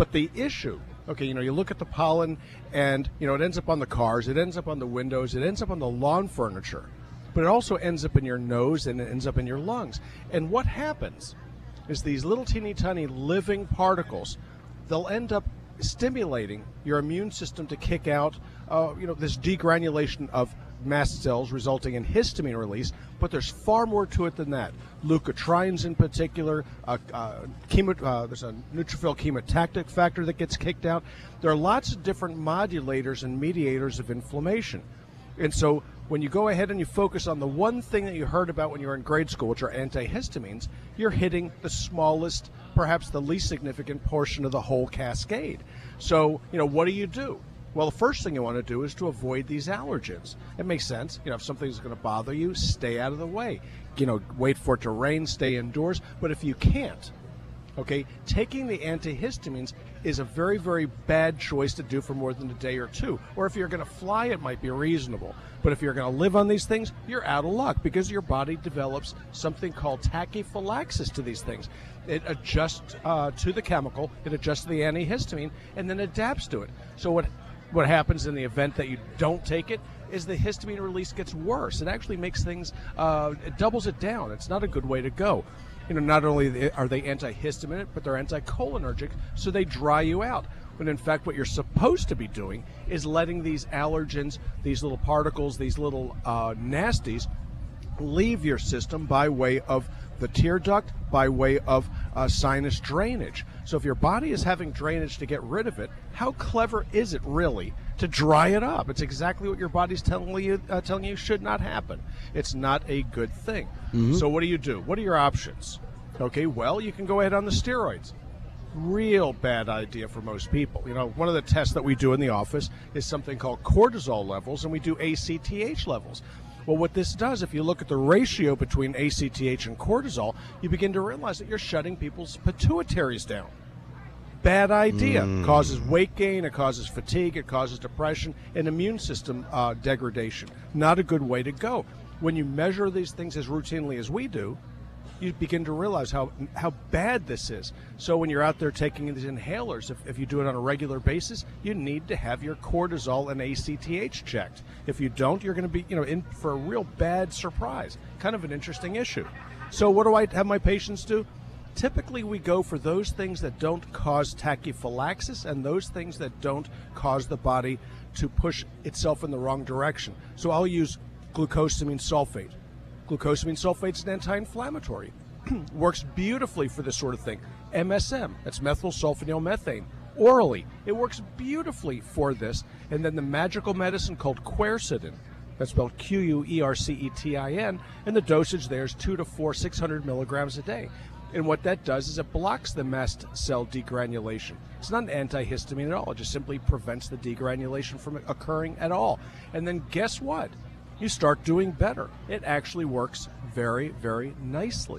But the issue, okay, you look at the pollen and, it ends up on the cars, it ends up on the windows, it ends up on the lawn furniture, but it also ends up in your nose and it ends up in your lungs. And what happens is these little teeny tiny living particles, they'll end up stimulating your immune system to kick out, this degranulation of mast cells, resulting in histamine release. But there's far more to it than that. Leukotrienes in particular, there's a neutrophil chemotactic factor that gets kicked out. There are lots of different modulators and mediators of inflammation. And so when you go ahead and you focus on the one thing that you heard about when you were in grade school, which are antihistamines, you're hitting the smallest, perhaps the least significant portion of the whole cascade. So, what do? Well, the first thing you want to do is to avoid these allergens. It makes sense. If something's going to bother you, stay out of the way. Wait for it to rain, stay indoors. But if you can't, okay, taking the antihistamines is a very, very bad choice to do for more than a day or two. Or if you're going to fly, it might be reasonable. But if you're going to live on these things, you're out of luck, because your body develops something called tachyphylaxis to these things. It adjusts to the chemical, it adjusts to the antihistamine, and then adapts to it. So what happens in the event that you don't take it is the histamine release gets worse. It actually makes things, it doubles it down. It's not a good way to go. Not only are they antihistaminic, but they're anticholinergic, so they dry you out. When in fact what you're supposed to be doing is letting these allergens, these little particles, these little nasties, leave your system by way of the tear duct, by way of sinus drainage. So if your body is having drainage to get rid of it, how clever is it really to dry it up? It's exactly what your body's telling you should not happen. It's not a good thing. Mm-hmm. So what do? What are your options? Okay, well, you can go ahead on the steroids. Real bad idea for most people. One of the tests that we do in the office is something called cortisol levels, and we do ACTH levels. Well, what this does, if you look at the ratio between ACTH and cortisol, you begin to realize that you're shutting people's pituitaries down. Bad idea. Causes weight gain, it causes fatigue, it causes depression, and immune system degradation. Not a good way to go. When you measure these things as routinely as we do, you begin to realize how bad this is. So when you're out there taking these inhalers, if you do it on a regular basis, you need to have your cortisol and ACTH checked. If you don't, you're going to be in for a real bad surprise. Kind of an interesting issue. So what do I have my patients do? Typically we go for those things that don't cause tachyphylaxis and those things that don't cause the body to push itself in the wrong direction. So I'll use glucosamine sulfate. Glucosamine sulfate is an anti-inflammatory. Works beautifully for this sort of thing. MSM, that's methyl sulfonyl-methane. Orally, it works beautifully for this. And then the magical medicine called Quercetin, that's spelled Quercetin, and the dosage there is 2 to 4, 600 milligrams a day. And what that does is it blocks the mast cell degranulation. It's not an antihistamine at all. It just simply prevents the degranulation from occurring at all. And then guess what? You start doing better. It actually works very, very nicely.